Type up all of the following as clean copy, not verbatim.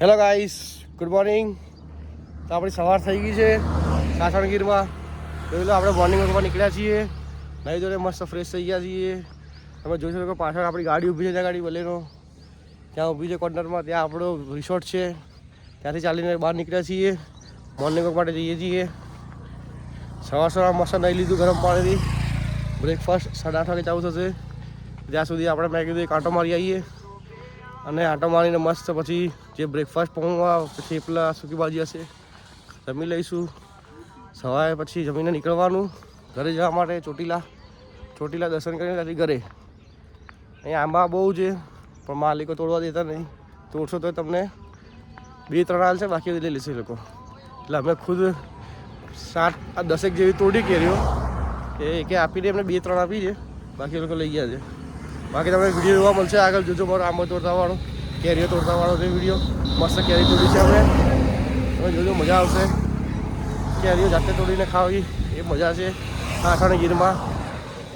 Hello guys, good morning. તો આપણી સવાર થઈ ગઈ છે સાસણગીરમાં. તો આપણે મોર્નિંગ વોકમાં નીકળ્યા છીએ. નહીં તો મસ્ત ફ્રેશ થઈ ગયા છીએ. તમે જોઈ શકો પાછળ આપણી ગાડી ઊભી છે, ત્યાં ગાડી બોલેરો ત્યાં ઊભી છે કોર્નરમાં. ત્યાં આપણો રિસોર્ટ છે, ત્યાંથી ચાલીને બહાર નીકળ્યા છીએ. મોર્નિંગ વોક માટે જઈએ છીએ. સવાર મસ્ત નહીં લીધું ગરમ પાણીથી. બ્રેકફાસ્ટ 8:30 વાગે ચાલુ થશે. ત્યાં સુધી આપણે મેં કીધું એક આંટો મારી આવીએ. અને આંટો મારીને મસ્ત પછી જે બ્રેકફાસ્ટ પૌવા થેપલા સૂકી ભાજી હશે જમી લઈશું. સવારે પછી જમીને નીકળવાનું ઘરે જવા માટે. ચોટીલા દર્શન કરીને ત્યાંથી ઘરે. અહીંયા આંબા બહુ છે પણ માલિકો તોડવા દેતા નહીં. તોડશો તો તમને 2-3 હાલ છે, બાકી લઈ લેશે એ લોકો. એટલે અમે ખુદ 7-10 જેવી તોડી કેરીઓ કે આપીને એમને 2-3 આપી છે, બાકી એ લોકો લઈ ગયા છે. બાકી તમને વિડીયો જોવા મળશે આગળ. જોજો મારો આંબો તોડતાવાળો, કેરીઓ તોડતાવાળો છે વિડીયો. મસ્ત કેરી તોડી છે અમે. તમે જોજો, મજા આવશે. કેરીઓ જાતે તોડીને ખાવી એ મજા છે સાસણગીરમાં,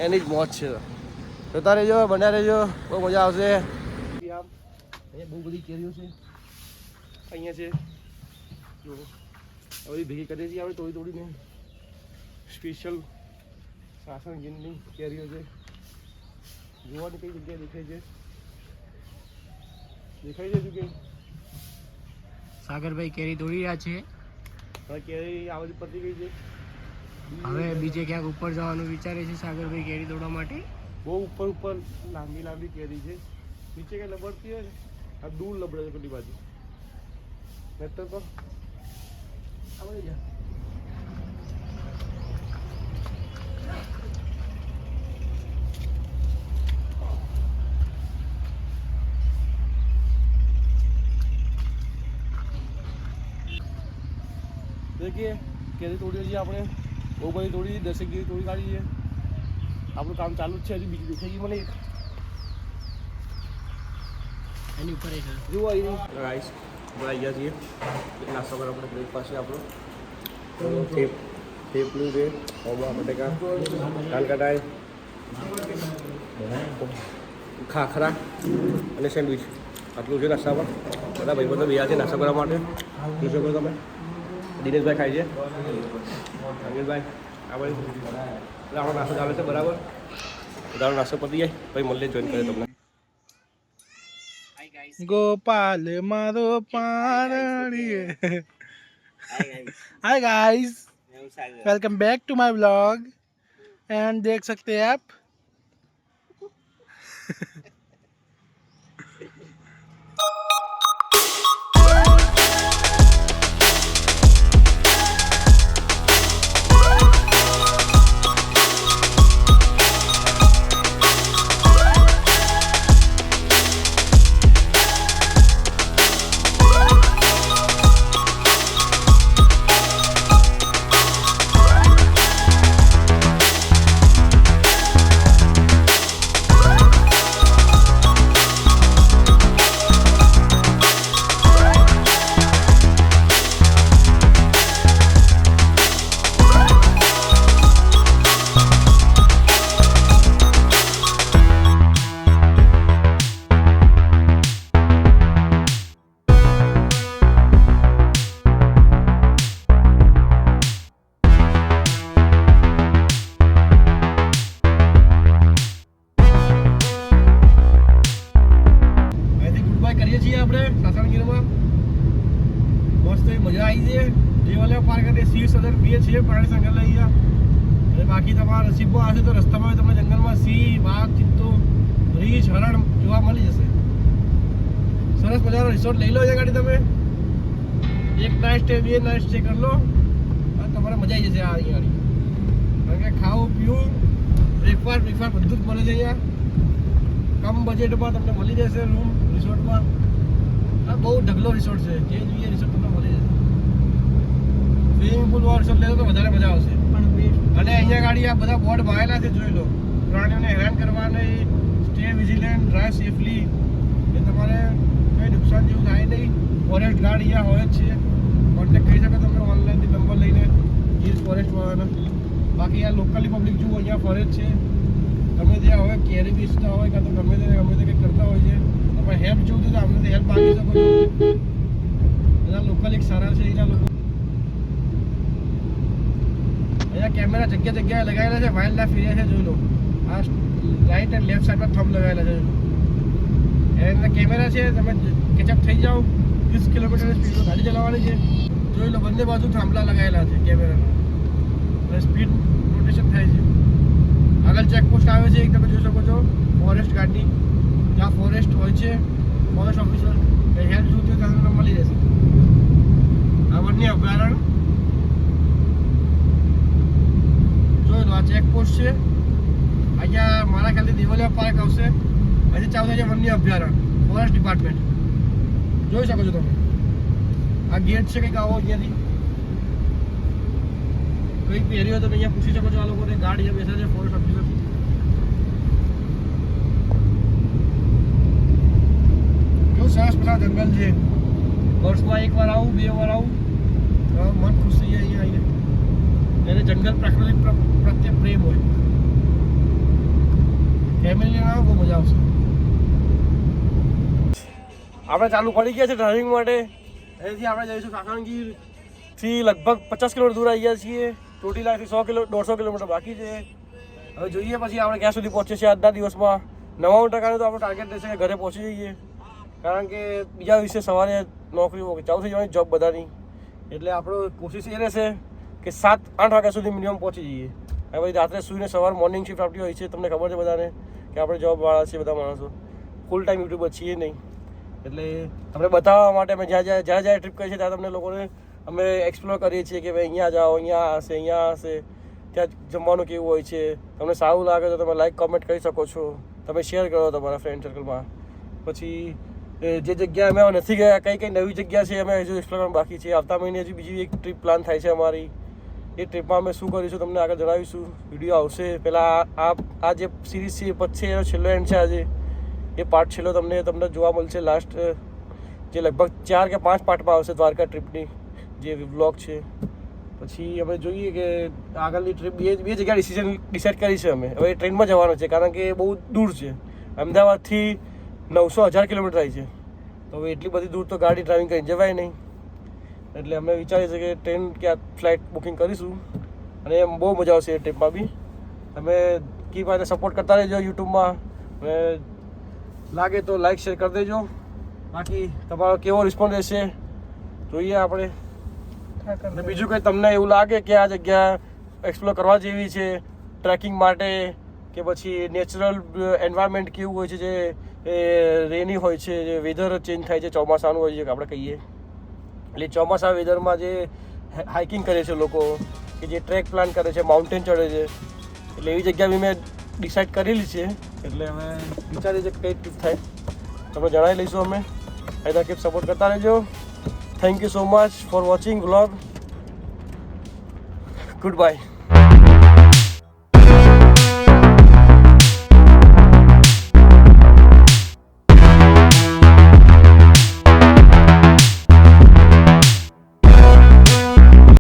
એની જ મોજ છે. જોતા રહેજો, બન્યા રહેજો, બહુ મજા આવશે. અહીંયા બહુ બધી કેરીઓ છે. અહીંયા છે જો બધી ભેગી કરીએ છીએ આપણે તોડીને. સ્પેશિયલ સાસણગીરની કેરીઓ છે. જોવાની કઈ જગ્યાએ દેખાય છે કે સાગરભાઈ કેરી તોડી રહ્યા છે. હવે કેરી આ બધી પતી ગઈ છે. હવે બીજે ક્યાંક ઉપર જવાનું વિચારે છે સાગરભાઈ કેરી તોડવા માટે. બહુ ઉપર લાંબી કેરી છે. નીચે કઈ લબડતી હોય ને, આ દૂર લબડે છે પેલી બાજુ. નહીતર તો આવડી જાય. देखिए केरी तोड़ी છીએ આપણે. બહુ બધી તોડી, 10 કેરી તોડી કાઢી છે. આપણું કામ ચાલુ જ છે. હજી બીજી દેખાઈ ગઈ મને એક. એની ઉપર જુઓ અહીં રાઈસ આપણે આવી ગયા છીએ. નાસ્તો કરવા આપણે બ્રેકફાસ્ટ છે આપણો. થેપલું છે, પૌવા બટેકા, કાનકટાઈ, ખાખરા અને સેન્ડવિચ. આટલું છે નાસ્તામાં. બધા ભાઈબંધો બેહ્યા છે નાસ્તો કરવા માટે. જોઈ શકો તમે. દિનેશભાઈ ખાય છે, અનિલભાઈ આ ભાઈ. એટલે આપણો નાસ્તો ચાલે છે બરાબર. બધાનો નાસ્તો પતી જાય ભાઈ મળીએ, જોઈન કરે તમને. ગોપાલ મારો પારણીએ. Hi guys, welcome back to my vlog. And देख सकते हैं आप સાસણગીરમાં મસ્ત મજા આવી છે. જે વાલે પાર કરીને સિંહ સદર બે છે પ્રાણી સંગ્રહાલય અહીંયા. અને બાકી તમારા નસીબમાં હશે તો રસ્તામાં તમને જંગલમાં સિંહ, વાઘ, ચિત્તો, રીંછ, હરણ જોવા મળી જશે. સરસ મજાનો રિસોર્ટ લઈ લો છે ગાડી તમે. 1 નાઇટ સ્ટે 2 નાઇટ સ્ટે કરી લો અને તમારે મજા આવી જશે આ ગાડી. કારણ કે ખાવું પીવું બ્રેકફાસ્ટ બધું જ મળે છે અહીંયા. કમ બજેટમાં તમને મળી જશે રૂમ રિસોર્ટમાં. આ બહુ ઢગલો રિસોર્ટ છે. જે જોઈએ રિસોર્ટ તમને મળી જશે. સ્વિમિંગ પુલ વાળો રિસોર્ટ લેવો તો વધારે મજા આવશે. અને અહીંયા ગાડી આ બધા બોર્ડ મારેલા છે, જોઈ લો. પ્રાણીઓને હેરાન કરવા નહીં, સ્ટે વિજિલન્ટ, ડ્રાઈવ સેફલી. એ તમારે કંઈ નુકસાન જેવું થાય નહીં. ફોરેસ્ટ ગાર્ડ અહીંયા હોય જ છે. કોન્ટેક્ટ કરી શકો તમે ઓનલાઈનથી નંબર લઈને ગીર ફોરેસ્ટ વાળાના. બાકી આ લોકલી પબ્લિક જુઓ અહીંયા ફરે જ છે. તમે ત્યાં હોય કેરી વેચતા હોય કાં તો ગમે તે કંઈક કરતા હોય છે. તમે હેલ્પ જોઈતી તો અમને હેલ્પ માંગી શકો છો. કેમેરા જગ્યા જગ્યાએ લગાવેલા છે, વાઇલ્ડ લાઈફ એરિયા છે, જોઈ લો. આ રાઈટ એન્ડ લેફ્ટ સાઈડ પર થંબ લગાવેલા છે, જોઈ લો. એની અંદર કેમેરા છે, તમે કેચઅપ થઈ જાઓ. 30 કિલોમીટરની સ્પીડમાં ગાડી ચલાવવાની છે. જોઈ લો, બંને બાજુ થાંભલા લગાવેલા છે કેમેરાના. સ્પીડ રોટેશન થાય છે. આગળ ચેકપોસ્ટ આવે છે, એક તમે જોઈ શકો છો, ફોરેસ્ટ ગાર્ડની. જ્યાં ફોરેસ્ટ હોય છે, ફોરેસ્ટ ઓફિસર હેલ્પ જોઈતી હોય ત્યાં તમને મળી જશે. આ વન્ય અભયારણ્ય જોઈ લો, આ ચેકપોસ્ટ છે. અહીંયા મારા ખ્યાલથી દેવલિયા પાર્ક આવશે. હજી ચાલુ થાય છે વન્ય અભયારણ્ય, ફોરેસ્ટ ડિપાર્ટમેન્ટ. જોઈ શકો છો તમે. આ ગેટ છે, કંઈક આવો અહીંયાથી કંઈક પહેરી હોય તો અહીંયા પૂછી શકો છો. આ લોકોને ગાર્ડ અહીંયા બેસે છે, ફોરેસ્ટ ઓફિસર. કેવું સરસ પેલા જંગલ છે. વર્ષમાં એકવાર આવું, 2 વાર આવું, મન ખુશ થઈ જાય અહીંયા આવીને. એને જંગલ પ્રકૃતિ પ્રત્યે પ્રેમ હોય. ફેમિલી આવો બહુ મજા આવશે. આપણે ચાલુ પડી ગયા છે ડ્રાઇવિંગ માટે. અહીંથી આપણે જઈશું સાસણગીરથી લગભગ 50 કિલોમીટર દૂર આવી ગયા છીએ. ચોટીલાથી 100 કિલોમીટર બાકી છે. હવે જોઈએ પછી આપણે ક્યાં સુધી પહોંચીએ છીએ આજના દિવસમાં. 99% તો આપણો ટાર્ગેટ રહેશે કે ઘરે પહોંચી જઈએ, કારણ કે બીજા દિવસે સવારે નોકરીઓ ચાલુ થઈ જવાની, જોબ બધાની. એટલે આપણો કોશિશ એ રહેશે કે 7-8 વાગ્યા સુધી મિનિમમ પહોંચી જઈએ. હવે પછી રાત્રે સૂઈને સવાર મોર્નિંગ શિફ્ટ આપતી હોય છે. તમને ખબર છે બધાને કે આપણે જોબવાળા છીએ બધા માણસો, ફૂલ ટાઈમ યુટ્યુબર છીએ નહીં. એટલે તમને બતાવવા માટે અમે જ્યાં ટ્રીપ કરીએ છીએ ત્યાં તમને લોકોને અમે એક્સપ્લોર કરીએ છીએ કે ભાઈ અહીંયા જાઓ, અહીંયા હશે, ત્યાં જમવાનું કેવું હોય છે. તમને સારું લાગે તો તમે લાઈક કમેન્ટ કરી શકો છો, તમે શેર કરો તમારા ફ્રેન્ડ સર્કલમાં. પછી જે જગ્યા અમે નથી ગયા, કઈ નવી જગ્યા છે અમે હજુ એક્સપ્લોર કરવાનું બાકી છે. આવતા મહિને હજી બીજી એક ટ્રીપ પ્લાન થાય છે અમારી. એ ટ્રીપમાં અમે શું કરીશું તમને આગળ જણાવીશું. વિડીયો આવશે. પહેલાં આ જે સિરીઝ છે એ પછી એનો છેલ્લો એન્ડ છે આજે. એ પાર્ટ છેલ્લો તમને જોવા મળશે. લાસ્ટ જે લગભગ 4 કે 5 પાર્ટમાં આવશે દ્વારકા ટ્રીપની જે વ્લોગ છે. પછી અમે જોઈએ કે આગળની ટ્રીપ બે જગ્યા ડિસાઇડ કરી છે અમે. હવે ટ્રેનમાં જવાનું છે, કારણ કે બહુ દૂર છે. અમદાવાદથી 900-1000 કિલોમીટર થાય છે. તો હવે એટલી બધી દૂર તો ગાડી ડ્રાઇવિંગ કરીને જવાય નહીં. એટલે અમે વિચારીએ છીએ કે ટ્રેન કે ફ્લાઇટ બુકિંગ કરીશું. અને એમ બહુ મજા આવશે એ ટ્રીપમાં બી. તમે કીપ આને સપોર્ટ કરતા રહેજો યુટ્યુબમાં. અને લાગે તો લાઈક શેર કરી દેજો. બાકી તમારો કેવો રિસ્પોન્સ રહેશે જોઈએ આપણે. અને બીજું કંઈ તમને એવું લાગે કે આ જગ્યા એક્સપ્લોર કરવા જેવી છે ટ્રેકિંગ માટે, કે પછી નેચરલ એન્વાયરમેન્ટ કેવું હોય છે, જે રેની હોય છે, જે વેધર ચેન્જ થાય છે, ચોમાસાનું હોય છે કે આપણે કહીએ. એટલે ચોમાસા વેધરમાં જે હાઇકિંગ કરે છે લોકો, કે જે ટ્રેક પ્લાન કરે છે, માઉન્ટેન ચડે છે, એટલે એવી જગ્યા બી મેં ડિસાઇડ કરેલી છે. એટલે અમે વિચારીએ છીએ કઈ ટ્રીપ થાય તમને જણાવી લઈશું અમે. either keep સપોર્ટ કરતા રહેજો. Thank you so much for watching vlog. Good bye.